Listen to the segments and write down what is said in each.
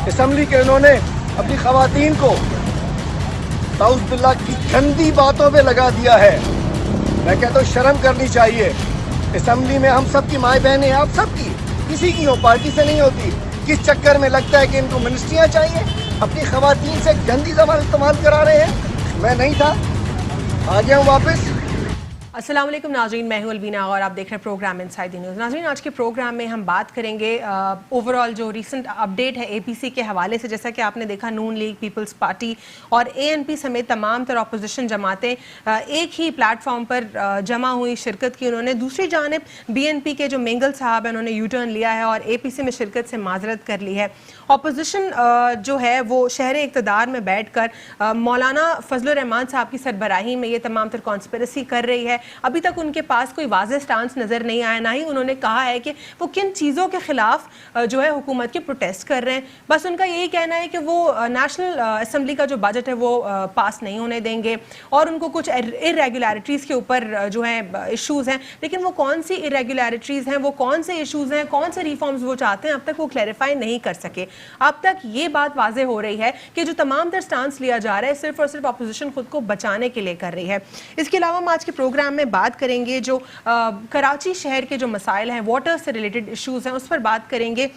Assembly کے انہوں نے اپنی خواتین کو نعوذ باللہ کی گندی باتوں پہ لگا دیا ہے. میں کہتا ہوں شرم کرنی چاہیے. اسمبلی میں ہم سب کی مائیں بہنیں ہیں, آپ سب کی, کسی کی ہو, پارٹی سے نہیں ہوتی. کس چکر میں لگتا ہے کہ ان کو منسٹریاں چاہیے, اپنی خواتین سے گندی زبان استعمال کرا رہے ہیں. میں نہیں تھا, آ گیا ہوں واپس. السلام علیکم ناظرین, میں ہوں البینہ اور آپ دیکھ رہے ہیں پروگرام انسائیڈ دی نیوز. ناظرین, آج کے پروگرام میں ہم بات کریں گے اوور آل جو ریسنٹ اپڈیٹ ہے اے پی سی کے حوالے سے. جیسا کہ آپ نے دیکھا, نون لیگ, پیپلز پارٹی اور اے این پی سمیت تمام تر اپوزیشن جماعتیں ایک ہی پلیٹ فارم پر جمع ہوئی, شرکت کی انہوں نے. دوسری جانب بی این پی کے جو مینگل صاحب ہیں انہوں نے یو ٹرن لیا ہے اور اے پی سی میں شرکت سے معذرت کر لی ہے. اپوزیشن جو ہے وہ شہر اقتدار میں بیٹھ کر مولانا فضل الرحمان صاحب کی سربراہی میں یہ تمام تر کانسپریسی کر رہی ہے. ابھی تک ان کے پاس کوئی واضح سٹانس نظر نہیں آیا, نہ ہی انہوں نے کہا ہے کہ وہ کن چیزوں کے خلاف جو ہے حکومت کے پروٹیسٹ کر رہے ہیں. بس ان کا یہی کہنا ہے کہ وہ نیشنل اسمبلی کا جو بجٹ ہے وہ پاس نہیں ہونے دیں گے اور ان کو کچھ ارریگولیرٹیز کے اوپر جو ہیں ایشوز ہیں. لیکن وہ کون سی ارریگولیرٹیز ہیں, وہ کون سے ایشوز ہیں, کون سے ریفارمز وہ چاہتے ہیں, اب تک وہ کلیریفائی نہیں کر سکے. اب تک یہ بات واضح ہو رہی ہے کہ جو تمام تر سٹانس لیا جا رہا ہے صرف اور صرف اپوزیشن خود کو بچانے کے لیے کر رہی ہے. اس کے علاوہ ہم آج کے پروگرام میں بات کریں گے جو کراچی شہر کے جو مسائل ہیں, واٹر سے ریلیٹڈ ایشوز ہیں, اس پر بات کریں گے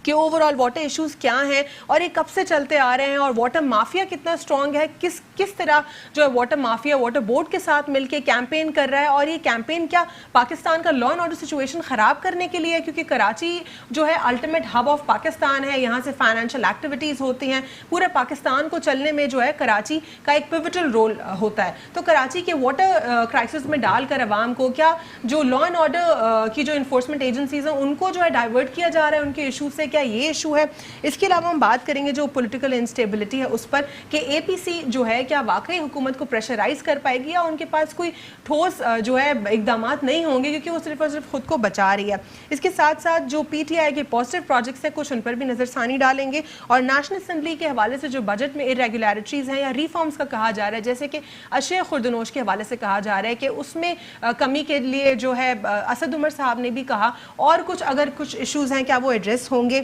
کہ اوور آل واٹر ایشوز کیا ہیں اور یہ کب سے چلتے آ رہے ہیں اور واٹر مافیا کتنا اسٹرانگ ہے, کس طرح جو ہے واٹر مافیا واٹر بورڈ کے ساتھ مل کے کیمپین کر رہا ہے. اور یہ کیمپین کیا پاکستان کا لا اینڈ آرڈر سچویشن خراب کرنے کے لیے, کیونکہ کراچی جو ہے الٹیمیٹ ہب آف پاکستان ہے, یہاں سے فائنینشیل ایکٹیویٹیز ہوتی ہیں, پورے پاکستان کو چلنے میں جو ہے کراچی کا ایک پیوٹل رول ہوتا ہے. تو کراچی کے واٹر کرائسس میں ڈال کر عوام کو کیا جو لا اینڈ آرڈر کی جو انفورسمنٹ ایجنسیز ہیں ان کو جو ہے ڈائیورٹ کیا جا رہا ہے ان کے ایشو سے, کیا یہ ایشو ہے. اس کے علاوہ ہم بات کریں گے جو پولیٹیکل انسٹیبلٹی ہے اس پر کہ اے پی سی جو ہے کیا واقعی حکومت کو پریشرائز کر پائے گی یا ان کے پاس کوئی ٹھوس جو ہے اقدامات نہیں ہوں گے کیونکہ وہ صرف اور صرف خود کو بچا رہی ہے. اس کے ساتھ ساتھ جو پی ٹی آئی کے پازیٹیو پروجیکٹس ہیں کچھ ان پر بھی نظر ثانی ڈالیں گے. اور نیشنل اسمبلی کے حوالے سے جو بجٹ میں ارریگولیرٹیز ہیں یا ریفارمز کا کہا جا رہا ہے, جیسے کہ اشیاء خوردنوش کے حوالے سے کہا جا رہا ہے کہ اس میں کمی کے لیے جو ہے اسد عمر صاحب نے بھی کہا, اور اگر کچھ ایشوز ہیں کیا وہ ایڈریس ہوں گے.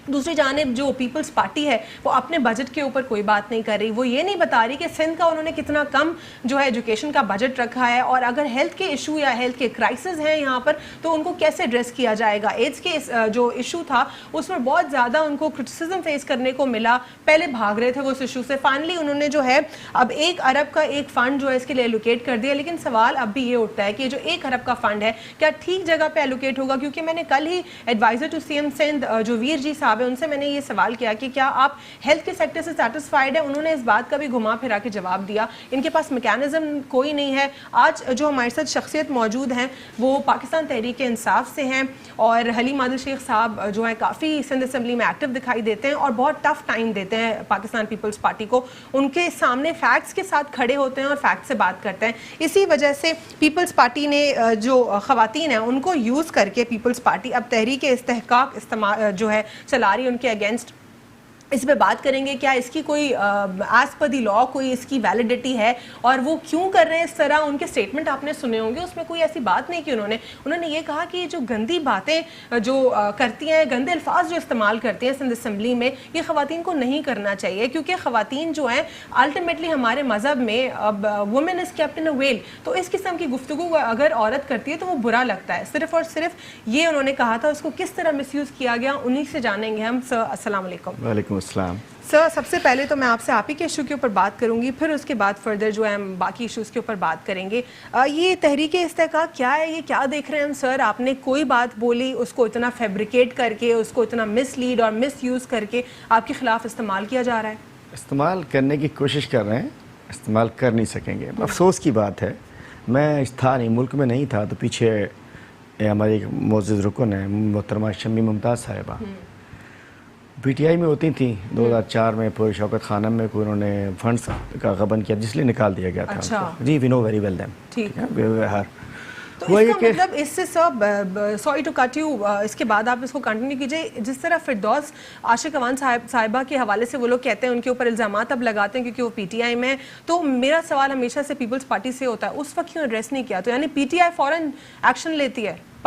دوسری جانب جو پیپلز پارٹی ہے وہ اپنے بجٹ کے اوپر کوئی بات نہیں کر رہی, وہ یہ نہیں بتا رہی کہ سندھ کا انہوں نے کتنا کم جو ہے ایجوکیشن کا بجٹ رکھا ہے, اور اگر ہیلتھ کے ایشو یا ہیلتھ کے کرائسس ہیں یہاں پر تو ان کو کیسے ایڈریس کیا جائے گا. ایڈس کے جو ایشو تھا اس میں بہت زیادہ ان کو کرٹیسزم فیس کرنے کو ملا, پہلے بھاگ رہے تھے وہ اس ایشو سے. فائنلی انہوں نے جو ہے اب 1 ارب کا ایک فنڈ جو ہے اس کے لیے ایلوکیٹ کر دیا, لیکن سوال اب بھی یہ اٹھتا ہے کہ جو 1 ارب کا فنڈ ہے کیا ٹھیک جگہ پہ ایلوکیٹ ہوگا. کیونکہ میں نے کل ہی adviser to C M Sindh جو ویر جی صاحب ہیں ان سے میں نے یہ سوال کیا کہ کیا آپ ہیلتھ کے سیکٹر سے سیٹسفائیڈ ہیں. انہوں نے اس بات کا بھی گھما پھرا کے جواب دیا ان کے پاس میکینزم کوئی نہیں ہے. آج جو ہمارے ساتھ شخصیت موجود ہیں وہ پاکستان تحریک انصاف سے ہیں, اور حلیم عادل شیخ صاحب جو ہیں کافی سندھ اسمبلی میں ایکٹیو دکھائی دیتے ہیں اور بہت ٹف ٹائم دیتے ہیں پاکستان پیپلز پارٹی کو. ان کے سامنے فیکٹس کے ساتھ کھڑے ہوتے ہیں اور فیکٹ سے بات کرتے ہیں. اسی وجہ سے پیپلز پارٹی نے جو خواتین ہیں ان کو یوز کر کے پیپلز پارٹی اب تحریک استحقاق جو ہے چلا رہی ہے ان کے اگینسٹ. اس پہ بات کریں گے کیا اس کی کوئی ایز پر دی لا کوئی اس کی ویلیڈیٹی ہے اور وہ کیوں کر رہے ہیں اس طرح. ان کے سٹیٹمنٹ آپ نے سنے ہوں گے, اس میں کوئی ایسی بات نہیں کی انہوں نے یہ کہا کہ جو گندی باتیں جو کرتی ہیں, گندے الفاظ جو استعمال کرتی ہیں سندھ اسمبلی میں, یہ خواتین کو نہیں کرنا چاہیے. کیونکہ خواتین جو ہیں الٹیمیٹلی ہمارے مذہب میں woman is kept in a veil, تو اس قسم کی گفتگو اگر عورت کرتی ہے تو وہ برا لگتا ہے. صرف اور صرف یہ انہوں نے کہا تھا, اس کو کس طرح مس یوز کیا گیا انہی سے جانیں گے ہم. سر السلام علیکم. وعلیکم السلام. سر سب سے پہلے تو میں آپ سے آپ ہی کے ایشو کے اوپر بات کروں گی, پھر اس کے بعد فردر جو ہے ہم باقی ایشوز کے اوپر بات کریں گے. یہ تحریک استحقاق کیا ہے, یہ کیا دیکھ رہے ہیں ہم سر؟ آپ نے کوئی بات بولی اس کو اتنا فیبریکیٹ کر کے, اس کو اتنا مس لیڈ اور مس یوز کر کے آپ کے خلاف استعمال کیا جا رہا ہے. استعمال کرنے کی کوشش کر رہے ہیں, استعمال کر نہیں سکیں گے. افسوس کی بات ہے, میں تھا نہیں, ملک میں نہیں تھا, تو پیچھے ہماری معزز رکن ہے محترمہ شمی ممتاز صاحبہ پی ٹی آئی میں ہوتی تھیں. 2004 میں پورے شوکت خانم میں کوئی انہوں نے فنڈز کا غبن کیا جس لیے نکال دیا گیا تھا. جی وی نو ویری ویل دیم. ٹھیک ہے, تو اس کا مطلب اس سے سب سوری ٹو کٹ یو, اس کے بعد آپ اس کو کنٹینیو کیجئے. جس طرح فردوس عاشق اوان صاحبہ کے حوالے سے وہ لوگ کہتے ہیں ان کے اوپر الزامات اب لگاتے ہیں کیونکہ وہ پی ٹی آئی میں, تو میرا سوال ہمیشہ سے پیپلز پارٹی سے ہوتا ہے اس وقت کیوں ایڈریس نہیں کیا؟ تو یعنی پی ٹی آئی فوراً ایکشن لیتی ہے,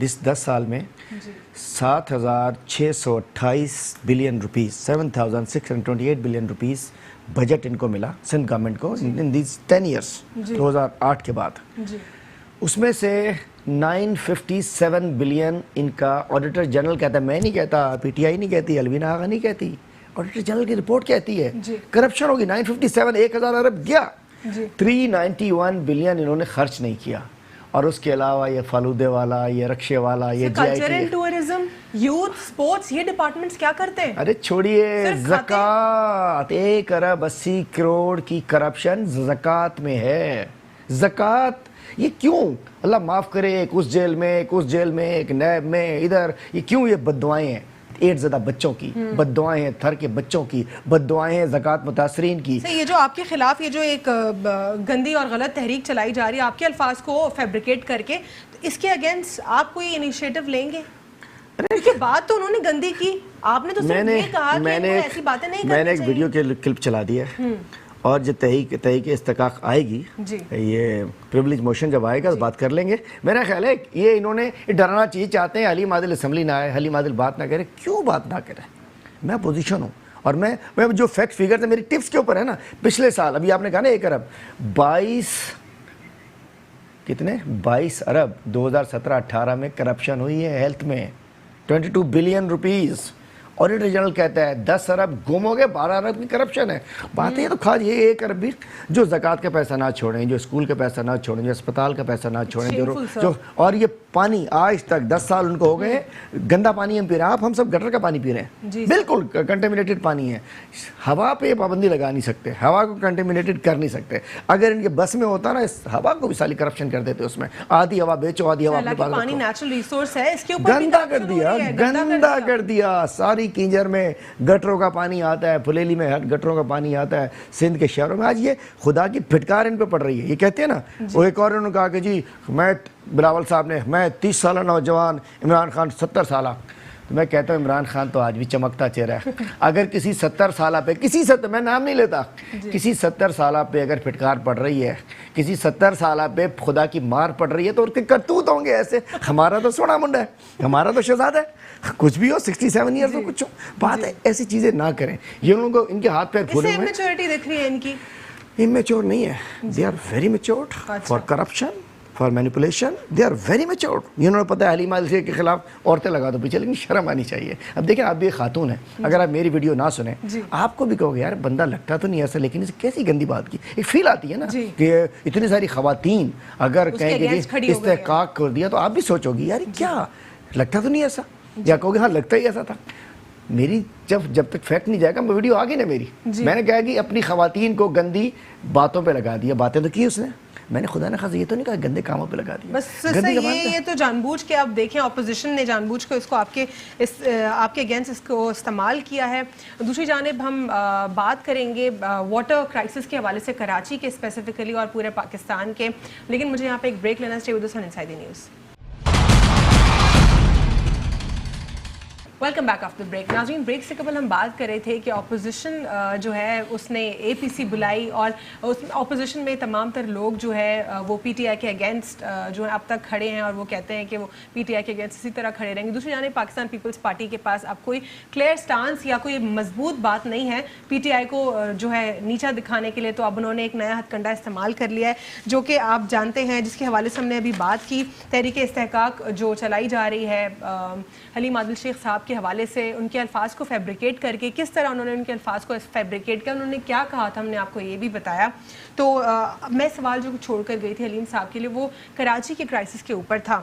10 سال میں 7,628 billion rupees 7,628 billion rupees budget ان کو ملا سندھ گورنمنٹ کو ان دیز 10 ایئرس 2008 کے بعد. اس میں سے 957 بلین ان کا آڈیٹر جنرل کہتا ہے, میں نہیں کہتا, پی ٹی آئی نہیں کہتی, الوینہ آغا نہیں کہتی, آڈیٹر جنرل کی رپورٹ کہتی ہے کرپشن ہوگی. 957 1000 ارب گیا. 391 بلین انہوں نے خرچ نہیں کیا. اور اس کے علاوہ یہ فالودے والا, یہ رکشے والا, یہ culture and tourism, youth, sports, یہ ڈپارٹمنٹس کیا کرتے ہیں؟ ارے چھوڑیے, زکوٰۃ 1 ارب 80 کروڑ کی کرپشن زکوٰۃ میں ہے. زکوٰۃ یہ کیوں؟ اللہ معاف کرے, ایک اس جیل میں, ایک اس جیل میں, ایک نیب میں, ادھر, یہ کیوں یہ بد دعائیں ہیں ایڈز زدہ بچوں کی, بد دعائیں ہیں تھر کے بچوں کی, بد دعائیں ہیں زکوٰۃ متاثرین کی. یہ جو آپ کے خلاف یہ جو ایک گندی اور غلط تحریک چلائی جا رہی ہے آپ کے الفاظ کو فیبریکیٹ کر کے, اس کے اگینسٹ آپ کوئی انیشیٹو لیں گے؟ کیونکہ بات تو انہوں نے گندی کی, آپ نے تو صرف یہ کہا کہ ایسی باتیں نہیں کرنی چاہیے. میں نے ایک ویڈیو کے کلپ چلا دیا ہے, اور جو تحریک استحقاق آئے گی, یہ پریولیج موشن جب آئے گا تو بات کر لیں گے. میرا خیال ہے یہ انہوں نے ڈرانا چاہیے, چاہتے ہیں حلیم عادل اسمبلی نہ آئے, حلیم عادل بات نہ کرے. کیوں بات نہ کرے؟ میں اپوزیشن ہوں, اور میں جو فیکٹ فگر تھے میری ٹپس کے اوپر ہے نا. پچھلے سال ابھی آپ نے کہا نا 1 ارب 22 ارب 2017-18 میں کرپشن ہوئی ہے ہیلتھ میں, 22 بلین روپیز. آڈیٹر جنرل کہتا ہے 10 ارب گم ہو گئے, 12 ارب کی کرپشن ہے. بات ہے تو خواہ یہ 1 ارب بھی جو زکوٰۃ کا پیسہ نہ چھوڑیں, جو اسکول کا پیسہ نہ چھوڑیں, جو اسپتال کا پیسہ نہ چھوڑیں, جو اور یہ پانی آج تک 10 سال ان کو ہو گئے گندا پانی ہم پی رہے ہیں. آپ ہم سب گٹر کا پانی پی رہے ہیں, بالکل کنٹامینیٹڈ پانی ہے. ہوا پہ پابندی لگا نہیں سکتے, ہوا کو کنٹامینیٹڈ کر نہیں سکتے. اگر ان کے بس میں ہوتا نا, اس ہوا کو بھی سالی کرپشن کر دیتے, اس میں آدھی ہوا بیچو, آدھی ہوا اپنے پاس پانی نیچرل ریسورس ہے, اس کے اوپر گندا کر دیا, گندا کر دیا. ساری کینجر میں گٹروں کا پانی آتا ہے, پھلیلی میں گٹروں کا پانی آتا ہے, سندھ کے شہروں میں. آج یہ خدا کی پھٹکار ان پہ پڑ رہی ہے. یہ کہتے ہیں نا, وہ ایک اور انہوں نے کہا کہ جی میں, بلاول صاحب نے, میں 30 سالہ نوجوان, عمران خان 70 سالہ. تو میں کہتا ہوں عمران خان تو آج بھی چمکتا چہرہ ہے. اگر کسی 70 سالہ پہ, میں نام نہیں لیتا, کسی 70 سالہ پہ اگر پھٹکار پڑ رہی ہے, کسی 70 سالہ پہ خدا کی مار پڑ رہی ہے, تو ان کے کرتوت ہوں گے ایسے. ہمارا تو سونا منڈا ہے, ہمارا تو شہزادہ ہے, کچھ بھی ہو, 67 ایئرز ہو, کچھ ہو. بات ہے ایسی چیزیں نہ کریں. یہ لوگوں کو ان کے ہاتھ پیر کھولے ہوئے ہیں. میچورٹی دکھ رہی ہے ان کی. immature نہیں ہے, they are very matured for corruption, for manipulation, they are very matured. انہوں نے پتہ ہے حلیم عادل کے خلاف عورتیں لگا دو پیچھے, لیکن شرم آنی چاہیے. اب دیکھیں, آپ بھی ایک خاتون ہیں, اگر آپ میری ویڈیو نہ سنیں, آپ کو بھی کہو گے یار بندہ لگتا تو نہیں ایسا, لیکن اسے کیسی گندی بات کی. ایک فیل آتی ہے نا کہ اتنی ساری خواتین اگر کہیں کہ استحقاق کر دیا, تو آپ بھی سوچو گی یار کیا لگتا تو نہیں ایسا, یا کہو گے ہاں لگتا ہی ایسا تھا. میری جب تک فیکٹ نہیں جائے گا, وہ ویڈیو آگے نا میری, میں نے کہا کہ اپنی خواتین کو گندی باتوں پہ لگا دیا. باتیں تو کی اس نے, میں نے خدا نے خاص یہ تو نہیں کہا گندے کاموں پہ لگا دیا. بس یہ تو جان بوجھ کے آپ دیکھیں, اپوزیشن نے جان بوجھ کے اس کو آپ کے اگینسٹ اس کو استعمال کیا ہے. دوسری جانب ہم بات کریں گے واٹر کرائسس کے حوالے سے, کراچی کے اسپیسیفکلی اور پورے پاکستان کے. لیکن مجھے یہاں پہ ایک بریک لینا چاہیے. With inside the news. Welcome back after break. ناظرین, بریک سے قبل ہم بات کر رہے تھے کہ اپوزیشن جو ہے اس نے اے پی سی بلائی, اور اپوزیشن میں تمام تر لوگ جو ہے وہ پی ٹی آئی کے اگینسٹ جو ہے اب تک کھڑے ہیں, اور وہ کہتے ہیں کہ وہ پی ٹی آئی کے اگینسٹ اسی طرح کھڑے رہیں گے. دوسری جانب پاکستان پیپلز پارٹی کے پاس اب کوئی کلیئر سٹانس یا کوئی مضبوط بات نہیں ہے پی ٹی آئی کو جو ہے نیچا دکھانے کے لیے. تو اب انہوں نے ایک نیا ہتھ کنڈا استعمال کر لیا ہے, جو کہ آپ جانتے ہیں, جس کے حوالے سے ہم نے ابھی بات کی. تحریک استحقاق جو چلائی جا رہی ہے حلیم عادل شیخ صاحب کے حوالے سے, ان کے الفاظ کو فیبریکیٹ کر کے, کس طرح انہوں نے ان کے الفاظ کو فیبریکیٹ کیا, انہوں نے کیا کہا تھا, ہم نے آپ کو یہ بھی بتایا. تو میں سوال جو چھوڑ کر گئی تھی حلیم صاحب کے لیے, وہ کراچی کے کرائسس کے اوپر تھا.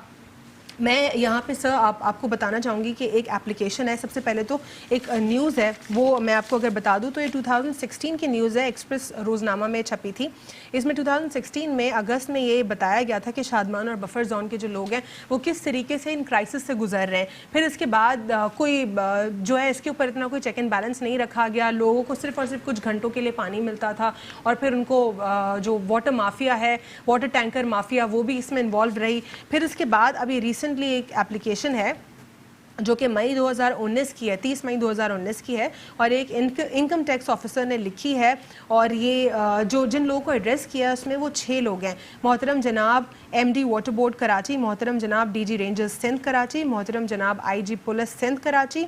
میں یہاں پہ سر آپ کو بتانا چاہوں گی کہ ایک اپلیکیشن ہے. سب سے پہلے تو ایک نیوز ہے, وہ میں آپ کو اگر بتا دوں تو یہ 2016 کی نیوز ہے, ایکسپریس روزنامہ میں چھپی تھی. اس میں 2016 میں اگست میں یہ بتایا گیا تھا کہ شادمان اور بفر زون کے جو لوگ ہیں وہ کس طریقے سے ان کرائسس سے گزر رہے ہیں. پھر اس کے بعد کوئی جو ہے اس کے اوپر اتنا کوئی چیک اینڈ بیلنس نہیں رکھا گیا. لوگوں کو صرف اور صرف کچھ گھنٹوں کے لیے پانی ملتا تھا, اور پھر ان کو جو واٹر مافیا ہے, واٹر ٹینکر مافیا, وہ بھی اس میں انوالو رہی. پھر اس کے بعد ابھی ریسنٹلی ایک اپلیکیشن ہے جو کہ مئی 2019 کی ہے, 30 مئی 2019 کی ہے, اور ایک انکم ٹیکس آفیسر نے لکھی ہے, اور یہ جو جن لوگوں کو ایڈریس کیا ہے اس میں وہ 6 لوگ ہیں. محترم جناب M D water board Karachi, محترم جناب D G rangers Sindh Karachi, محترم جناب I G police Sindh Karachi,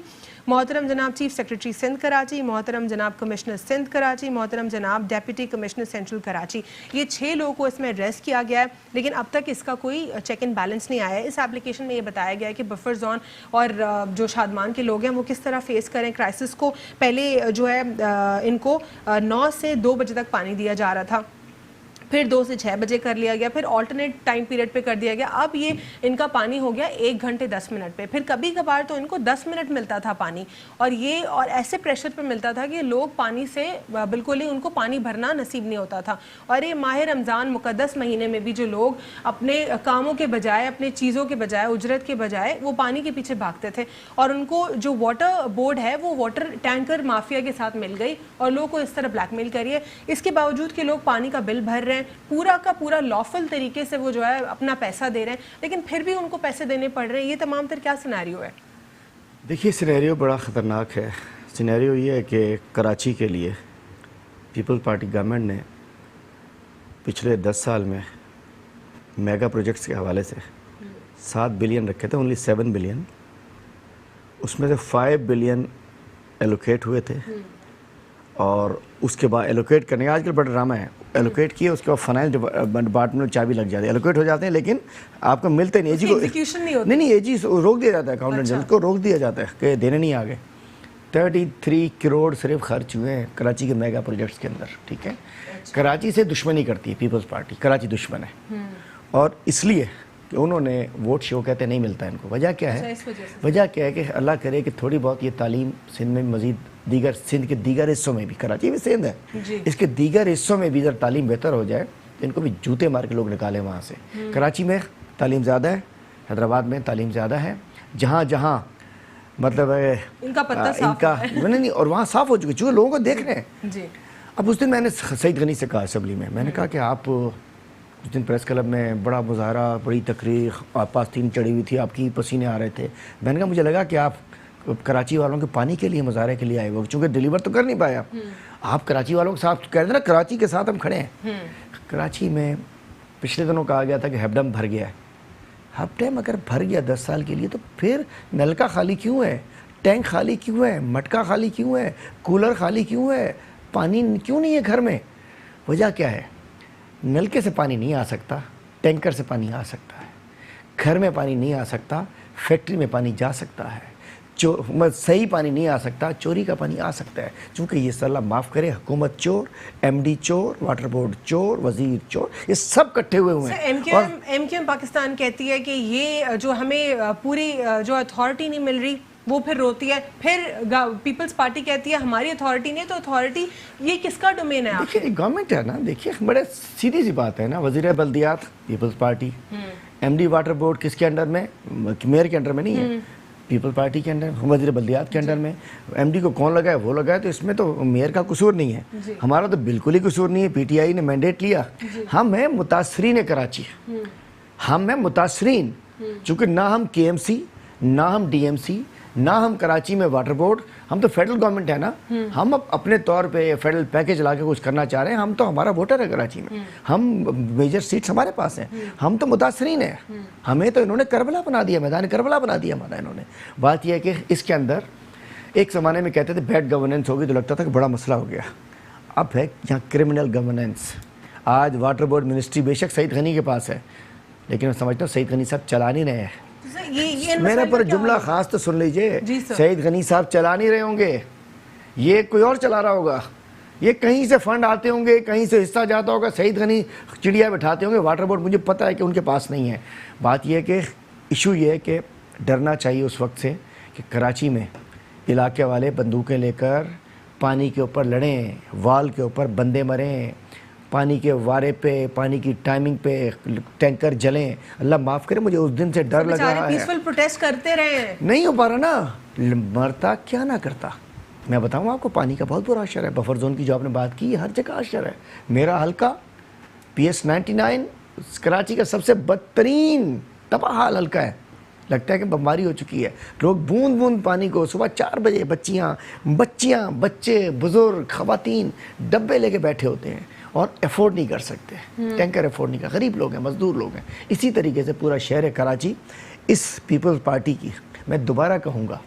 محترم جناب چیف سیکرٹری سندھ کراچی, محترم جناب کمشنر سندھ کراچی, محترم جناب ڈیپٹی کمشنر سینٹرل کراچی. یہ 6 لوگوں کو اس میں ایڈریس کیا گیا ہے, لیکن اب تک اس کا کوئی چیک اینڈ بیلنس نہیں آیا ہے. اس ایپلیکیشن میں یہ بتایا گیا ہے کہ بفر زون اور جو شادمان کے لوگ ہیں وہ کس طرح فیس کریں کرائسس کو. پہلے جو ہے ان کو 9 سے 2 بجے تک پانی دیا جا رہا تھا, پھر 2 سے 6 بجے کر لیا گیا, پھر آلٹرنیٹ ٹائم پیریڈ پہ کر دیا گیا. اب یہ ان کا پانی ہو گیا 1 گھنٹے 10 منٹ پہ, پھر کبھی کبھار تو ان کو 10 منٹ ملتا تھا پانی, اور یہ اور ایسے پریشر پہ ملتا تھا کہ لوگ پانی سے بالکل ہی ان کو پانی بھرنا نصیب نہیں ہوتا تھا. اور یہ ماہ رمضان مقدس مہینے میں بھی جو لوگ اپنے کاموں کے بجائے, اپنے چیزوں کے بجائے, اجرت کے بجائے وہ پانی کے پیچھے بھاگتے تھے, اور ان کو جو واٹر بورڈ ہے وہ واٹر ٹینکر مافیا کے ساتھ مل گئی اور لوگوں کو اس طرح بلیک میل کری ہے. اس کے باوجود کہ لوگ پانی کا بل بھر رہے ہیں, پورا کا پورا لافل طریقے سے وہ جو ہے اپنا پیسہ دے رہے ہیں, لیکن پھر بھی ان کو پیسے دینے پڑ رہے ہیں. یہ تمام تر کیا سینیریو ہے؟ دیکھیے سینیریو بڑا خطرناک ہے. سینیریو یہ ہے کہ کراچی کے لیے پیپل پارٹی گورنمنٹ نے پچھلے 10 سال میں میگا پروجیکٹس کے حوالے سے 7 بلین رکھے تھے, اونلی 7 بلین, اس میں سے 5 بلین ایلوکیٹ ہوئے تھے, اور اس کے بعد ایلوکیٹ کرنے کا آج کل بڑا ڈرامہ ہے, ایلوکیٹ کیے اس کے بعد فائنانس ڈپارٹمنٹ میں چابی لگ جاتی ہے, ایلوکیٹ ہو جاتے ہیں لیکن آپ کو ملتے نہیں, ایگزیکیوشن نہیں ہوتا, نہیں ایجی روک دیا جاتا ہے, اکاؤنٹنٹ جنرل کو روک دیا جاتا ہے کہ دینے نہیں آگے. 33 کروڑ صرف خرچ ہوئے ہیں کراچی کے میگا پروجیکٹس کے اندر. ٹھیک ہے, کراچی سے دشمنی کرتی ہے پیپلز پارٹی, کراچی دشمن ہے, اور اس لیے کہ انہوں نے ووٹ شو کہتے نہیں ملتا ان کو. وجہ کیا ہے؟ وجہ کیا ہے کہ اللہ کرے کہ تھوڑی بہت یہ تعلیم سندھ میں مزید دیگر سندھ کے دیگر حصوں میں بھی, کراچی بھی سندھ ہے, اس کے دیگر حصوں میں بھی اگر تعلیم بہتر ہو جائے تو ان کو بھی جوتے مار کے لوگ نکالیں وہاں سے. کراچی میں تعلیم زیادہ ہے, حیدرآباد میں تعلیم زیادہ ہے, جہاں جہاں مطلب ان کا پتہ صاف ہے نہیں, اور وہاں صاف ہو چکے چونکہ لوگوں کو دیکھ رہے ہیں. جی. اب اس دن میں نے سعید غنی سے کہا اسمبلی میں نے کہا کہ آپ اس دن پریس کلب میں بڑا مظاہرہ, بڑی تقریر, آپ پاس 3 چڑھی ہوئی تھی, آپ کی پسینے آ رہے تھے. میں نے کہا مجھے لگا کہ آپ کراچی والوں کے پانی کے لیے مظاہرے کے لیے آئے ہوئے, چونکہ ڈیلیور تو کر نہیں پایا. آپ کراچی والوں کے ساتھ کہہ رہے نا, کراچی کے ساتھ ہم کھڑے ہیں. کراچی میں پچھلے دنوں کہا گیا تھا کہ ہیپ ڈیم بھر گیا ہے. ہیپ ڈیم اگر بھر گیا 10 سال کے لیے تو پھر نلکا خالی کیوں ہے, ٹینک خالی کیوں ہے, مٹکا خالی کیوں ہے, کولر خالی کیوں ہے, پانی کیوں نہیں ہے گھر میں؟ وجہ کیا ہے؟ نلکے سے پانی نہیں آ سکتا, ٹینکر سے پانی آ سکتا ہے, گھر میں پانی نہیں آ سکتا, فیکٹری میں پانی جا سکتا ہے, صحیح پانی نہیں آ سکتا, چوری کا پانی آ سکتا ہے. چونکہ یہ اللہ معاف کرے, حکومت چور, ایم ڈی چور, واٹر بورڈ چور, وزیر چور, یہ سب کٹھے ہوئے ہیں. ایم کیو ایم پاکستان کہتی ہے کہ یہ جو ہمیں پوری جو اتھارٹی نہیں مل رہی وہ پھر روتی ہے, پھر پیپلز پارٹی کہتی ہے ہماری اتھارٹی نہیں, تو اتھارٹی یہ کس کا ڈومین ہے؟ دیکھیے گورنمنٹ ہے نا, دیکھیے بڑے سیدھی سی بات ہے نا, وزیر بلدیات Peoples Party, M D water board کس کے انڈر میں؟ میئر کے انڈر میں نہیں ہے, پیپل پارٹی کے انڈر, وزیر بلدیات کے انڈر میں. ایم ڈی کو کون لگائے وہ لگائے, تو اس میں تو میئر کا قصور نہیں ہے, ہمارا تو بالکل ہی قصور نہیں ہے. پی ٹی آئی نے مینڈیٹ لیا, ہم ہیں متاثرین کراچی, ہم ہیں متاثرین, چونکہ نہ ہم کے ایم سی, نہ ہم ڈی ایم سی, نہ ہم کراچی میں واٹر بورڈ, ہم تو فیڈرل گورنمنٹ ہے نا, ہم اپنے طور پہ فیڈرل پیکیج لا کے کچھ کرنا چاہ رہے ہیں. ہم تو ہمارا ووٹر ہے کراچی میں, ہم میجر سیٹس ہمارے پاس ہیں, ہم تو متاثرین ہیں. ہمیں تو انہوں نے کربلا بنا دیا, میدان کربلا بنا دیا ہمارا انہوں نے. بات یہ ہے کہ اس کے اندر ایک زمانے میں کہتے تھے بیڈ گورننس ہوگی تو لگتا تھا کہ بڑا مسئلہ ہو گیا, اب ہے یہاں کرمنل گورننس. آج واٹر بورڈ منسٹری بے شک سعید غنی کے پاس ہے, لیکن میں سمجھتا ہوں سعید غنی صاحب چلا نہیں رہے ہیں. میرے پر جملہ خاص تو سن لیجئے, سعید غنی صاحب چلا نہیں رہے ہوں گے, یہ کوئی اور چلا رہا ہوگا. یہ کہیں سے فنڈ آتے ہوں گے, کہیں سے حصہ جاتا ہوگا, سعید غنی چڑیا بٹھاتے ہوں گے. واٹر بورڈ مجھے پتہ ہے کہ ان کے پاس نہیں ہے. بات یہ ہے کہ ایشو یہ ہے کہ ڈرنا چاہیے اس وقت سے کہ کراچی میں علاقے والے بندوقیں لے کر پانی کے اوپر لڑیں, وال کے اوپر بندے مریں, پانی کے وارے پہ, پانی کی ٹائمنگ پہ ٹینکر جلیں. اللہ معاف کرے, مجھے اس دن سے ڈر لگ رہا ہے. پیسفل پروٹیسٹ کرتے رہے, نہیں ہو پا رہا نا, مرتا کیا نہ کرتا. میں بتاؤں آپ کو, پانی کا بہت برا اشر ہے. بفر زون کی جو آپ نے بات کی, ہر جگہ اشر ہے. میرا حلقہ PS 99 کراچی کا سب سے بدترین تباہ حال حلقہ ہے. لگتا ہے کہ بیماری ہو چکی ہے. لوگ بوند بوند پانی کو صبح 4 بجے بچیاں بچے بزرگ خواتین ڈبے لے کے بیٹھے ہوتے ہیں اور افورڈ نہیں کر سکتے, ٹینکر افورڈ نہیں کر, غریب لوگ ہیں, مزدور لوگ ہیں. اسی طریقے سے پورا شہر کراچی اس پیپلز پارٹی کی, میں دوبارہ کہوں گا,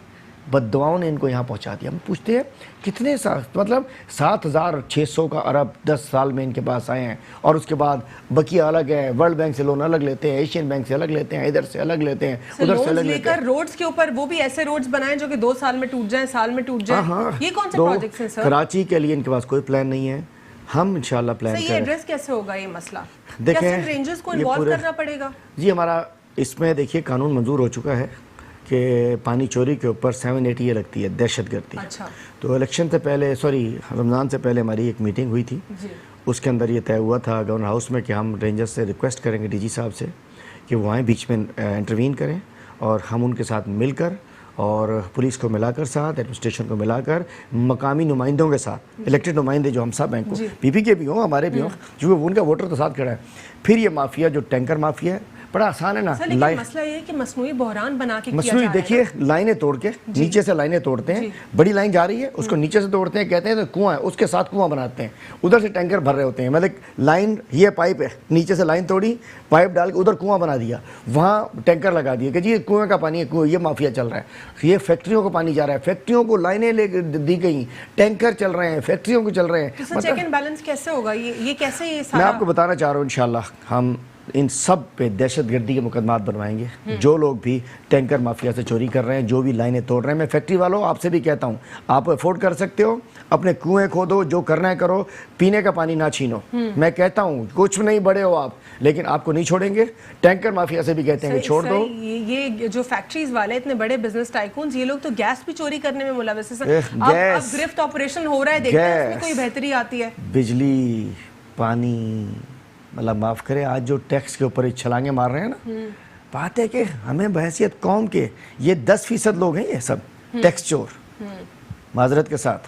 بد دعاؤں نے ان کو یہاں پہنچا دیا. ہم پوچھتے ہیں کتنے مطلب 7,600 کا ارب 10 سال میں ان کے پاس آئے ہیں, اور اس کے بعد بقیہ الگ ہے, ورلڈ بینک سے لون الگ لیتے ہیں, ایشین بینک سے الگ لیتے ہیں, ادھر سے الگ لیتے ہیں, ادھر سے الگ لیتے ہیں. روڈز کے اوپر وہ بھی ایسے روڈز بنائیں جو کہ 2 سال میں ٹوٹ جائیں, سال میں ٹوٹ جائیں. یہ کون سے پروجیکٹس ہیں سر؟ کراچی کے لیے ان کے پاس کوئی پلان نہیں ہے. ہم انشاءاللہ پلان کریں. یہ ایڈریس کیسے ہوگا یہ مسئلہ؟ دیکھیں رینجرز کو انوالو کرنا پڑے گا. جی ہمارا اس میں دیکھیے قانون منظور ہو چکا ہے کہ پانی چوری کے اوپر 780 یہ لگتی ہے دہشت گردی. تو الیکشن سے پہلے رمضان سے پہلے ہماری ایک میٹنگ ہوئی تھی, اس کے اندر یہ طے ہوا تھا گورنر ہاؤس میں کہ ہم رینجر سے ریکویسٹ کریں گے ڈی جی صاحب سے کہ وہ آئیں بیچ میں انٹروین کریں, اور ہم ان کے ساتھ مل کر اور پولیس کو ملا کر ساتھ, ایڈمنسٹریشن کو ملا کر, مقامی نمائندوں کے ساتھ, الیکٹڈ نمائندے جو ہم سب ہیں, پی پی کے بھی ہوں ہمارے بھی ہوں, کیونکہ ان کا ووٹر تو ساتھ کھڑا ہے. پھر یہ مافیا جو ٹینکر مافیا ہے, بڑا آسان ہے نا. مسئلہ یہ ہے کہ مصنوعی بحران بنا کے مصنوعی دیکھیے لائنیں توڑ کے نیچے سے لائنیں توڑتے ہیں, بڑی لائن جا رہی ہے اس کو نیچے سے توڑتے ہیں, کہتے ہیں تو کنواں ہے, اس کے ساتھ کنواں بناتے ہیں, ادھر سے ٹینکر بھر رہے ہوتے ہیں. مطلب لائن یہ پائپ ہے, نیچے سے لائن توڑی, پائپ ڈال کے ادھر کنواں بنا دیا, وہاں ٹینکر لگا دیا کہ جی کنویں کا پانی ہے, یہ مافیا چل رہا ہے. یہ فیکٹریوں کو پانی جا رہا ہے, فیکٹریوں کو لائنیں لے دی گئی, ٹینکر چل رہے ہیں, فیکٹریوں کو چل رہے ہیں. چیک اینڈ بیلنس کیسے ہوگا یہ کیسے؟ میں آپ کو بتانا چاہ رہا ہوں انشاءاللہ ہم ان سب پہ دہشت گردی کے مقدمات بنوائیں گے. جو لوگ بھی ٹینکر مافیا سے چوری کر رہے ہیں, جو بھی لائنیں توڑ رہے ہیں, میں فیکٹری والوں آپ سے بھی کہتا ہوں, آپ افورڈ کر سکتے ہو, اپنے کنویں کھودو, جو کرنا ہے کرو, پینے کا پانی نہ چھینو. میں کہتا ہوں کچھ نہیں بڑے ہو آپ, لیکن آپ کو نہیں چھوڑیں گے. ٹینکر مافیا سے بھی کہتے ہیں کہ چھوڑ دو. یہ جو فیکٹریز والے اتنے بڑے بزنس ٹائکونز, یہ لوگ تو گیس بھی چوری کرنے میں ملوث ہیں. اب گرفت آپریشن ہو رہا ہے, دیکھتے ہیں اس میں کوئی بہتری آتی ہے. بجلی, پانی, مطلب معاف کرے, آج جو ٹیکس کے اوپر چھلانگیں مار رہے ہیں نا, بات ہے کہ ہمیں بحیثیت قوم کے یہ 10% لوگ ہیں, یہ سب ٹیکس چور, معذرت کے ساتھ.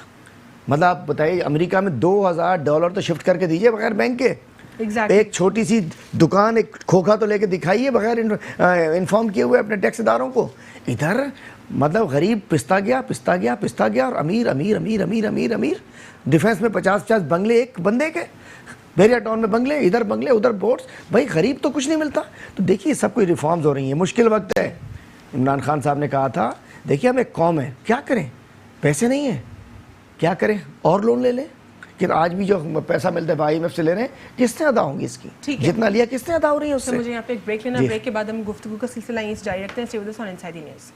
مطلب آپ بتائیے امریکہ میں $2,000 تو شفٹ کر کے دیجئے بغیر بینک کے. ایک چھوٹی سی دکان, ایک کھوکھا تو لے کے دکھائیے بغیر انفارم کیے ہوئے اپنے ٹیکس داروں کو. ادھر مطلب غریب پستا گیا, اور امیر امیر امیر امیر امیر امیر. ڈیفینس میں 50 بنگلے ایک بندے کے, بیریا ٹاؤن میں بنگلے, ادھر بنگلے ادھر بورڈز. بھائی غریب تو کچھ نہیں ملتا. تو دیکھیے سب کوئی ریفارمز ہو رہی ہیں, مشکل وقت ہے. عمران خان صاحب نے کہا تھا دیکھیے ہم ایک قوم ہے, کیا کریں, پیسے نہیں ہیں, کیا کریں, اور لون لے لیں. کہ آج بھی جو پیسہ ملتا ہے IMF سے لے رہے ہیں, کس نے ادا ہوں گی اس کی, جتنا لیا کس نے ادا ہو رہی ہے اس سے. مجھے یہاں پہ ایک بریک لینا, بریک کے بعد ہم گفتگو کا سلسلہ یہیں جاری رکھتے ہیں. Stay with us on Inside News.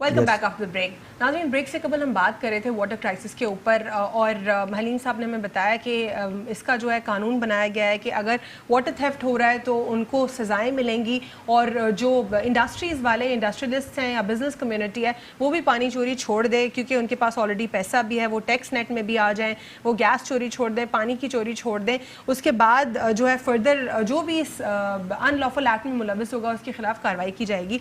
Welcome back after the break. ناظرین, بریک سے قبل ہم بات کر رہے تھے واٹر کرائسس کے اوپر, اور حلیم صاحب نے ہمیں بتایا کہ اس کا جو ہے قانون بنایا گیا ہے کہ اگر واٹر تھیفٹ ہو رہا ہے تو ان کو سزائیں ملیں گی, اور جو انڈسٹریز والے انڈسٹریلسٹ ہیں یا بزنس کمیونٹی ہے وہ بھی پانی چوری چھوڑ دے, کیونکہ ان کے پاس آلریڈی پیسہ بھی ہے, وہ ٹیکس نیٹ میں بھی آ جائیں, وہ گیس چوری چھوڑ دیں, پانی کی چوری چھوڑ دیں. اس کے بعد جو ہے فردر جو بھی اس ان لافل ایکٹ میں ملوث ہوگا اس کے خلاف کارروائی کی جائے گی.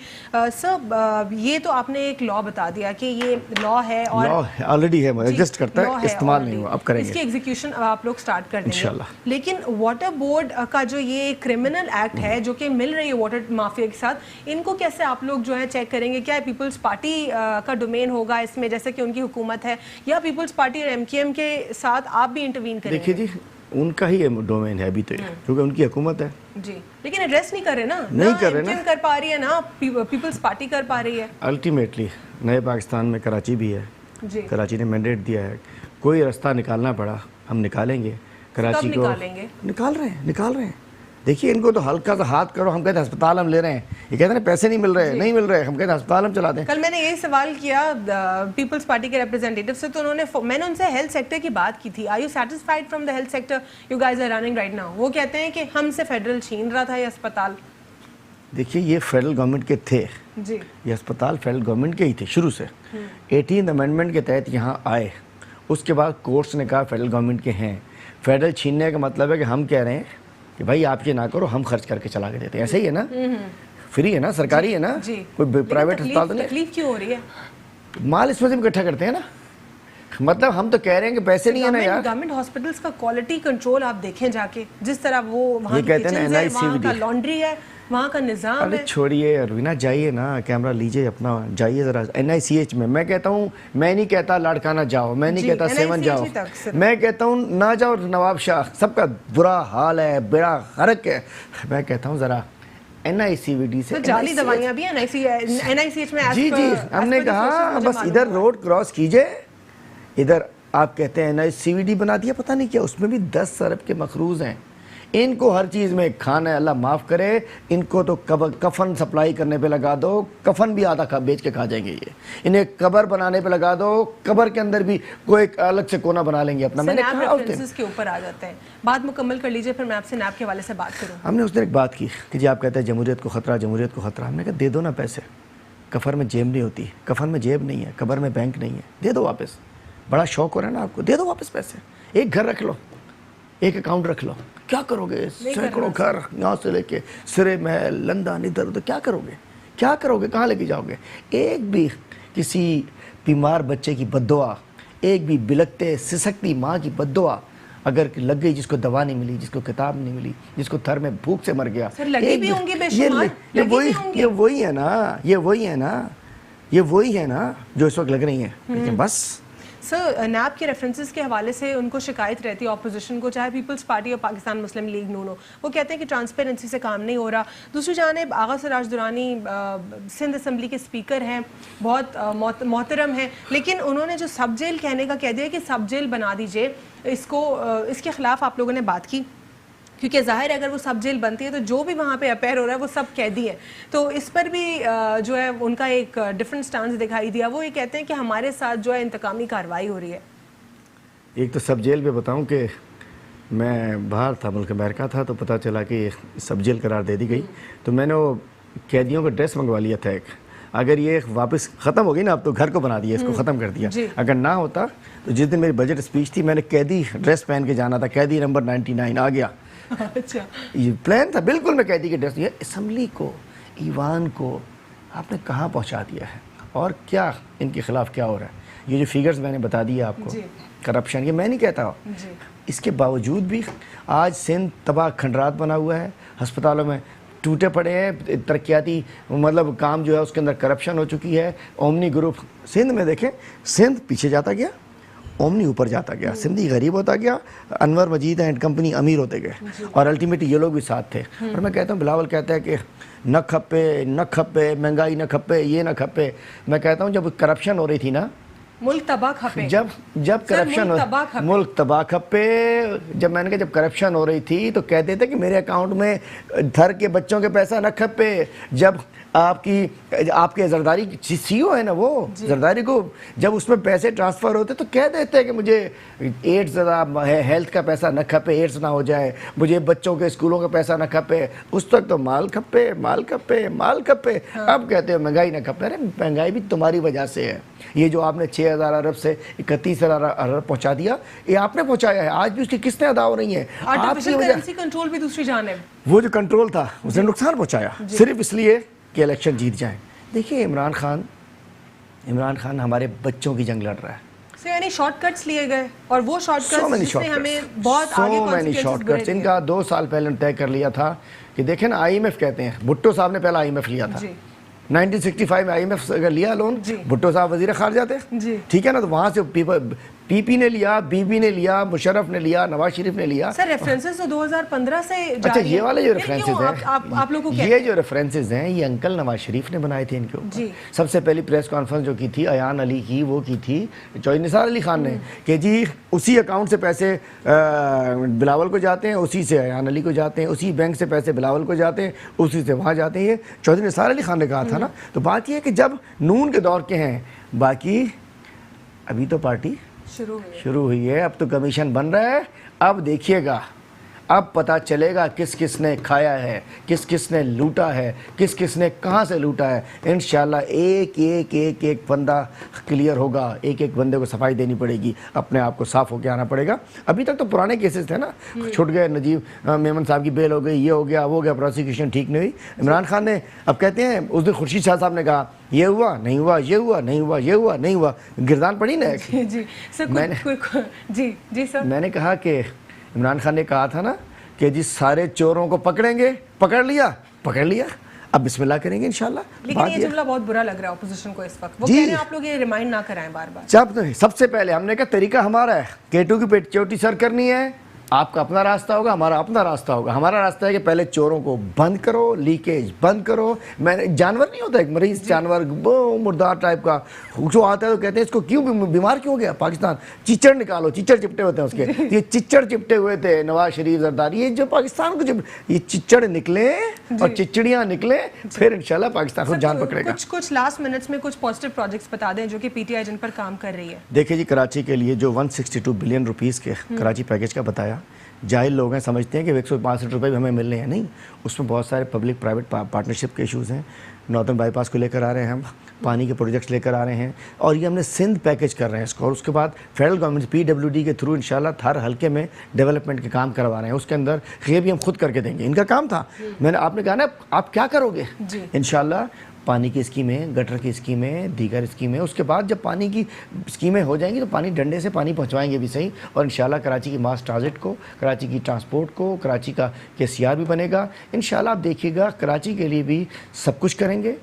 سر, یہ تو آپ نے ایک لا بتا دیا کہ یہ لا ہے, اور آلریڈی ہے, ایگزسٹ کرتا ہے, استعمال نہیں ہوا, اب کریں گے اس کی ایگزیکیوشن آپ لوگ سٹارٹ کر دیں گے انشاءاللہ. لیکن واٹر بورڈ کا جو یہ کرمنل ایکٹ ہے جو کہ مل رہی ہے واٹر مافیا کے ساتھ, ان کو کیسے آپ لوگ جو ہے چیک کریں گے؟ کیا پیپلز پارٹی کا ڈومین ہوگا اس میں, جیسے کہ ان کی حکومت ہے, یا پیپلز پارٹی اور MKM کے ساتھ آپ بھی انٹروین کریں گے؟ دیکھیے جی, ان کا ہی ڈومین ہے ابھی تو, کیونکہ ان کی حکومت ہے. جی, لیکن ایڈریس نہیں کر رہے نا, نہیں کر رہے نا, کر پا رہی ہے نا پیپلز پارٹی کر پا رہی ہے. الٹیمیٹلی نئے پاکستان میں کراچی بھی ہے, کراچی نے مینڈیٹ دیا ہے, کوئی راستہ نکالنا پڑا ہم نکالیں گے. کراچی کو نکال رہے ہیں. دیکھیے ان کو تو ہلکا سا ہاتھ کرو, ہم کہتے ہیں ہسپتال ہم لے رہے ہیں, یہ کہتے ہیں پیسے نہیں مل رہے, ہم کہتے ہیں ہسپتال ہم چلا دیں. کل میں نے یہی سوال کیا پیپلز پارٹی کے ریپرزینٹیٹیو سے, تو میں نے ان سے ہیلتھ سیکٹر کی بات کی تھی. Are you satisfied from the health sector you guys are running right now? وہ کہتے ہیں کہ ہم سے فیڈرل چھین رہا تھا یہ اسپتال. دیکھیے یہ فیڈرل گورنمنٹ کے تھے, یہ اسپتال فیڈرل گورنمنٹ کے ہی تھے شروع سے. 18 امینڈمنٹ کے تحت یہاں آئے, اس کے بعد کورٹس نے کہا فیڈرل گورنمنٹ کے ہیں. فیڈرل چھیننے کا مطلب ہے کہ ہم کہہ رہے ہیں کہ بھائی آپ یہ نہ کرو, ہم خرچ کر کے چلا کے دیتے ہیں. ایسے ہی ہے نا, فری ہے نا, سرکاری ہے نا, کوئی پرائیویٹ ہسپتال تو نہیں. تکلیف کیوں ہو رہی ہے؟ مال اس میں سے اکٹھا کرتے ہیں نا, مطلب ہم تو کہہ رہے ہیں کہ پیسے نہیں ہیں نا یار. گورنمنٹ ہاسپٹلس کا کوالٹی کنٹرول آپ دیکھیں جا کے, جس طرح وہ وہاں یہ کہتے ہیں نا وہاں کا لانڈری ہے, وہاں کا نظام ارے ہے. چھوڑیے روینا, جائیے نا, کیمرہ لیجیے اپنا, جائیے ذرا NICH میں. میں کہتا ہوں, میں نہیں کہتا لاڑکانہ جاؤ, میں نہیں کہتا 7 جاؤ, میں کہتا ہوں نہ جاؤ نواب شاہ, سب کا برا حال ہے, بڑا غرق ہے. میں کہتا ہوں ذرا NICVD سے جعلی دوائیاں بھی ہیں NICH میں. جی جی, ہم نے کہا بس ادھر روڈ کراس کیجئے, ادھر آپ کہتے ہیں NICVD بنا دیا, پتہ نہیں کیا, اس میں بھی 10 ارب کے مخروض ہیں. ان کو ہر چیز میں کھانا ہے, اللہ معاف کرے, ان کو تو کفن سپلائی کرنے پہ لگا دو, کفن بھی آدھا بیچ کے کھا جائیں گے یہ. انہیں قبر بنانے پہ لگا دو, قبر کے اندر بھی کوئی ایک الگ سے کونا بنا لیں گے اپنا. میں نے کہا ریفرنسز کے اوپر آ جاتے ہیں. بات مکمل کر لیجئے, پھر میں آپ سے نیب کے حوالے سے بات کروں. ہم نے اس دن ایک بات کی کہ جی آپ کہتے ہیں جمہوریت کو خطرہ, جمہوریت کو خطرہ. ہم نے کہا دے دو نا پیسے, کفن میں جیب نہیں ہوتی, کفن میں جیب نہیں ہے, قبر میں بینک نہیں ہے, دے دو واپس. بڑا شوق ہو رہا ہے نا آپ کو, دے دو واپس پیسے. ایک گھر رکھ لو, ایک اکاؤنٹ رکھ لو, کیا کرو گے؟ سینکڑوں گھر یہاں سے لے کے سرے محل لندن ادھر ادھر, کیا کرو گے؟ کیا کرو گے؟ کہاں لے کے جاؤ گے؟ ایک بھی کسی بیمار بچے کی بد دعا, ایک بھی بلکتے سسکتی ماں کی بد دعا اگر لگ گئی, جس کو دوا نہیں ملی, جس کو کتاب نہیں ملی, جس کو تھر میں بھوک سے مر گیا, یہ وہی ہے نا, یہ وہی ہے نا, یہ وہی ہے نا جو اس وقت لگ رہی ہیں. لیکن بس سر, نیب کے ریفرنسز کے حوالے سے ان کو شکایت رہتی ہے اپوزیشن کو, چاہے پیپلز پارٹی اور پاکستان مسلم لیگ نون ہو. وہ کہتے ہیں کہ ٹرانسپیرنسی سے کام نہیں ہو رہا. دوسری جانب آغا سراج درانی سندھ اسمبلی کے اسپیکر ہیں, بہت محترم ہیں, لیکن انہوں نے جو سب جیل کہنے کا کہہ دیا کہ سب جیل بنا دیجئے, اس کے خلاف آپ لوگوں نے بات کی, کیونکہ ظاہر ہے اگر وہ سب جیل بنتی ہے تو جو بھی وہاں پہ اپیئر ہو رہا ہے وہ سب قیدی ہیں. تو اس پر بھی جو ہے ان کا ایک ڈفرنٹ سٹانس دکھائی دیا. وہ یہ کہتے ہیں کہ ہمارے ساتھ جو ہے انتقامی کارروائی ہو رہی ہے. ایک تو سب جیل پہ بتاؤں کہ میں باہر تھا, ملک امریکہ تھا, تو پتہ چلا کہ سب جیل قرار دے دی گئی. تو میں نے وہ قیدیوں کا ڈریس منگوا لیا تھا ایک. اگر یہ واپس ختم ہو گئی نا, اب تو گھر کو بنا دیا, اس کو ختم کر دیا. اگر نہ ہوتا تو جس دن میری بجٹ اسپیچ تھی, میں نے قیدی ڈریس پہن کے جانا تھا, قیدی نمبر 99 آ گیا. اچھا, یہ پلان تھا بالکل, میں قیدی کے ڈریس. یہ اسمبلی کو, ایوان کو آپ نے کہاں پہنچا دیا ہے, اور کیا ان کے خلاف کیا ہو رہا ہے. یہ جو فیگرز میں نے بتا دیا آپ کو, کرپشن, یہ میں نہیں کہتا, اس کے باوجود بھی آج سندھ تباہ کھنڈرات بنا ہوا ہے. ہسپتالوں میں ٹوٹے پڑے ہیں, ترقیاتی مطلب کام جو ہے اس کے اندر کرپشن ہو چکی ہے. اومنی گروپ سندھ میں دیکھیں, سندھ پیچھے جاتا گیا, اومنی اوپر جاتا گیا, سندھی غریب ہوتا گیا, انور مجید اینڈ کمپنی امیر ہوتے گئے, اور الٹیمیٹلی یہ لوگ بھی ساتھ تھے. اور میں کہتا ہوں, بلاول کہتا ہے کہ نہ کھپے مہنگائی نہ کھپے, یہ نہ کھپے. میں کہتا ہوں جب کرپشن ہو رہی تھی نا, ملک تباہ کھپے, جب کرپشن ملک تباہ کھپے, جب میں نے کہا جب کرپشن ہو رہی تھی تو کہتے تھے کہ میرے اکاؤنٹ میں تھر کے بچوں کے پیسہ نہ کھپے. جب آپ کے زرداری CEO ہے نا, وہ زرداری کو جب اس میں پیسے ٹرانسفر ہوتے تو کہہ دیتے کہ مجھے ایڈز زیادہ ہیلتھ کا پیسہ نہ کھپے, ایڈز نہ ہو جائے, مجھے بچوں کے اسکولوں کا پیسہ نہ کھپے. اس تک تو مال کھپے, مال کھپے, مال کھپے. اب کہتے ہو مہنگائی نہ کھپے. ارے مہنگائی بھی تمہاری وجہ سے ہے. یہ جو آپ نے 6,000 ارب سے 31,000 ارب پہنچا دیا, یہ آپ نے پہنچایا ہے. آج بھی اس کی قسطیں ادا ہو رہی ہیں. آرٹیفیشل کرنسی کنٹرول بھی دوسری جانب, وہ جو کنٹرول تھا اس نے نقصان پہنچایا, صرف اس لیے کہ الیکشن جیت جائیں. دیکھیے عمران خان ہمارے بچوں کی جنگ لڑ رہا ہے. یعنی شارٹ کٹس لیے گئے, اور وہ شارٹ کٹس جس نے ہمیں بہت آگے شارٹ کٹس ان کا 2 سال پہلے طے کر لیا تھا کہ دیکھیں نا, IMF کہتے ہیں, بھٹو صاحب نے پہلا IMF لیا تھا 1965 میں. IMF اگر لیا لون, بھٹو صاحب وزیر خارجہ تھے, ٹھیک ہے نا, تو وہاں سے پی پی نے لیا, بی بی نے لیا, مشرف نے لیا, نواز شریف نے لیا. سر ریفرنسز تو 2015 سے جاری ہیں. اچھا, یہ والے جو ریفرنسز ہیں, آپ لوگوں کو یہ جو ریفرنسز ہیں, یہ انکل نواز شریف نے بنائے تھے ان کے اوپر. سب سے پہلی پریس کانفرنس جو کی تھی ایان علی کی, وہ کی تھی چودھری نثار علی خان نے, کہ جی اسی اکاؤنٹ سے پیسے بلاول کو جاتے ہیں, اسی سے ایان علی کو جاتے ہیں, اسی بینک سے پیسے بلاول کو جاتے ہیں, اسی سے وہاں جاتے ہیں. یہ چودھری نثار علی خان نے کہا تھا نا. تو بات یہ ہے کہ جب نون کے دور کے ہیں, باقی ابھی تو پارٹی شروع ہوئی ہے, اب تو کمیشن بن رہا ہے. اب دیکھیے گا, اب پتہ چلے گا کس کس نے کھایا ہے, کس کس نے لوٹا ہے, کس کس نے کہاں سے لوٹا ہے. انشاءاللہ ایک ایک ایک ایک بندہ کلیئر ہوگا, ایک ایک بندے کو صفائی دینی پڑے گی, اپنے آپ کو صاف ہو کے آنا پڑے گا. ابھی تک تو پرانے کیسز تھے نا, چھوٹ گئے, نجیب میمن صاحب کی بیل ہو گئی, یہ ہو گیا, وہ ہو گیا, پروسیکیوشن ٹھیک نہیں ہوئی. عمران خان نے اب کہتے ہیں, اس دن خورشید شاہ صاحب نے کہا یہ ہوا نہیں ہوا، یہ ہوا نہیں ہوا، یہ ہوا نہیں ہوا، گردان پڑی نا ایک۔ جی سر جی سر میں نے کہا کہ عمران خان نے کہا تھا نا کہ جی سارے چوروں کو پکڑیں گے، پکڑ لیا، اب بسم اللہ کریں گے انشاءاللہ۔ لیکن یہ جملہ بہت برا لگ رہا ہے اپوزیشن کو اس وقت، وہ کہہ رہے ہیں آپ لوگ یہ ریمائنڈ نہ کرائیں بار بار۔ سب سے پہلے ہم نے کہا طریقہ ہمارا ہے، K2 کی پیٹ چوٹی سر کرنی ہے، آپ کا اپنا راستہ ہوگا، ہمارا اپنا راستہ ہوگا۔ ہمارا راستہ ہے کہ پہلے چوروں کو بند کرو، لیکیج بند کرو۔ میں جانور نہیں ہوتا ایک مریض جانور مردار ٹائپ کا جو آتا ہے تو کہتے ہیں اس کو کیوں بیمار کیوں گیا پاکستان، چچڑ نکالو، چچڑ چپٹے ہوتے ہیں اس کے، یہ چچڑ چپٹے ہوئے تھے نواز شریف زرداری، یہ جو پاکستان کو جب یہ چچڑ نکلیں اور چچڑیاں نکلیں پھر انشاءاللہ پاکستان کو جان پکڑے گا۔ کچھ لاسٹ منٹس میں کچھ پازیٹیو پروجیکٹس بتا دیں جو کہ پی ٹی آئی جن پر کام کر رہی ہے۔ دیکھیں جی کراچی کے لیے جو 162 بلین روپیز کے کراچی پیکج کا بتایا، جاہل لوگ ہیں سمجھتے ہیں کہ 165 روپے بھی ہمیں ملنے ہیں، نہیں، اس میں بہت سارے پبلک پرائیویٹ پارٹنرشپ کے ایشوز ہیں۔ نارتھن بائی پاس کو لے کر آ رہے ہیں ہم، پانی کے پروجیکٹس لے کر آ رہے ہیں، اور یہ ہم نے سندھ پیکج کر رہے ہیں اس کو، اور اس کے بعد فیڈرل گورنمنٹ PWD کے تھرو انشاءاللہ ہر حلقے میں ڈیولپمنٹ کے کام کروا رہے ہیں۔ اس کے اندر یہ بھی ہم خود کر کے دیں گے، ان کا کام تھا۔ آپ نے کہا نا آپ کیا کرو گے، انشاءاللہ پانی کی اسکیمیں، گٹر کی اسکیمیں، دیگر اسکیمیں، اس کے بعد جب پانی کی اسکیمیں ہو جائیں گی تو پانی ڈنڈے سے پانی پہنچوائیں گے بھی صحیح، اور انشاءاللہ کراچی کی ماس ٹرانزٹ کو، کراچی کی ٹرانسپورٹ کو، کراچی کا KCR بھی بنے گا انشاءاللہ۔ آپ دیکھیے گا کراچی کے لیے بھی سب کچھ کریں گے،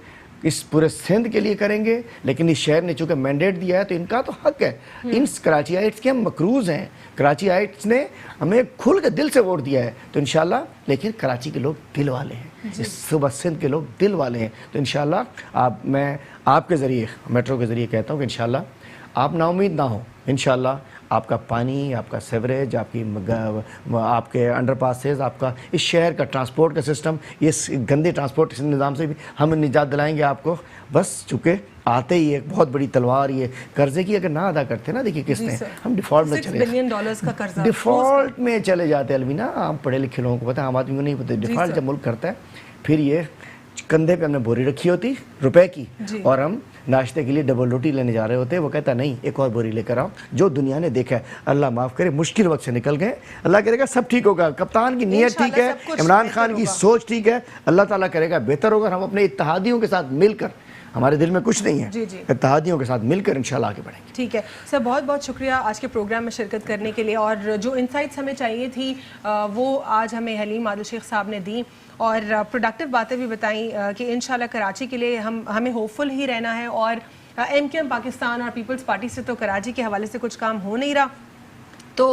اس پورے سندھ کے لیے کریں گے، لیکن اس شہر نے چونکہ مینڈیٹ دیا ہے تو ان کا تو حق ہے، ان کراچی آئٹس کے ہم مقروض ہیں، کراچی آئٹس نے ہمیں کھل کے دل سے ووٹ دیا ہے تو انشاءاللہ، لیکن کراچی کے لوگ دل والے ہیں، صوبہ سندھ کے لوگ دل والے ہیں تو انشاءاللہ میں آپ کے ذریعے میٹرو کے ذریعے کہتا ہوں کہ انشاءاللہ آپ نا امید نہ ہوں، انشاءاللہ آپ کا پانی، آپ کا سیوریج، آپ کے انڈر پاسز، آپ کا اس شہر کا ٹرانسپورٹ کا سسٹم، اس گندے ٹرانسپورٹ نظام سے بھی ہم نجات دلائیں گے آپ کو۔ بس چونکہ آتے ہی ایک بہت بڑی تلوار یہ قرضے کی اگر نہ ادا کرتے نا، دیکھیے کس نے، ہم ڈیفالٹ میں چلے، $6 بلین کا قرضہ ڈیفالٹ میں چلے جاتے ہیں۔ الوینا عام پڑھے لکھے لوگوں کو پتہ ہے، عام آدمی کو نہیں پتہ، ڈیفالٹ جب ملک کرتا ہے پھر یہ کندھے پہ ہم نے بوری رکھی ہوتی روپے کی، اور ہم ناشتے کے لیے ڈبل روٹی لینے جا رہے ہوتے، وہ کہتا نہیں ایک اور بوری لے کر آؤ۔ جو دنیا نے دیکھا ہے، اللہ معاف کرے، مشکل وقت سے نکل گئے، اللہ کرے گا سب ٹھیک ہوگا، کپتان کی نیت ٹھیک ہے، عمران خان کی سوچ ٹھیک ہے، اللہ تعالیٰ کرے گا بہتر ہوگا۔ ہم اپنے اتحادیوں کے ساتھ مل کر، ہمارے دل میں کچھ نہیں ہے، اتحادیوں کے ساتھ مل کر انشاءاللہ آگے بڑھیں گے۔ ٹھیک ہے سر، بہت بہت شکریہ آج کے پروگرام میں شرکت کرنے کے لیے، اور جو انسائٹس ہمیں چاہیے تھی وہ آج ہمیں حلیم عادل شیخ صاحب نے دی، اور پروڈکٹیو باتیں بھی بتائیں کہ انشاءاللہ کراچی کے لیے ہمیں ہوپ فل ہی رہنا ہے، اور MKM پاکستان اور پیپلز پارٹی سے تو کراچی کے حوالے سے کچھ کام ہو نہیں رہا، تو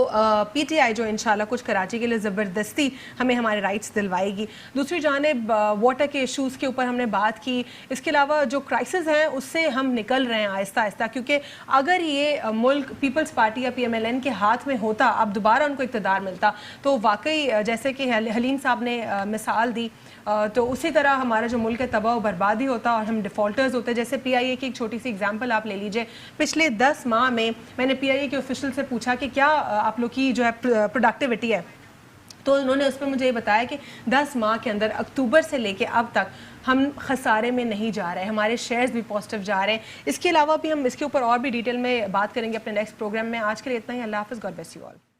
PTI جو انشاءاللہ کچھ کراچی کے لیے زبردستی ہمیں ہمارے رائٹس دلوائے گی۔ دوسری جانب واٹر کے ایشوز کے اوپر ہم نے بات کی، اس کے علاوہ جو کرائسس ہیں اس سے ہم نکل رہے ہیں آہستہ آہستہ، کیونکہ اگر یہ ملک پیپلز پارٹی یا PMLN کے ہاتھ میں ہوتا، اب دوبارہ ان کو اقتدار ملتا، تو واقعی جیسے کہ حلیم صاحب نے مثال دی، تو اسی طرح ہمارا جو ملک ہے تباہ و بربادی ہوتا اور ہم ڈیفالٹرز ہوتے۔ جیسے PIA کی ایک چھوٹی سی اگزامپل آپ لے لیجئے، پچھلے 10 ماہ میں میں نے PIA کے آفیشل سے پوچھا کہ کیا آپ لوگ کی جو ہے پروڈکٹیوٹی ہے، تو انہوں نے اس پہ مجھے یہ بتایا کہ 10 ماہ کے اندر اکتوبر سے لے کے اب تک ہم خسارے میں نہیں جا رہے، ہمارے شیئرز بھی پازیٹیو جا رہے ہیں۔ اس کے علاوہ بھی ہم اس کے اوپر اور بھی ڈیٹیل میں بات کریں گے اپنے نیکسٹ پروگرام میں۔ آج کے لیے اتنا ہی، اللہ حافظ، گاڈ بلیس یو آل۔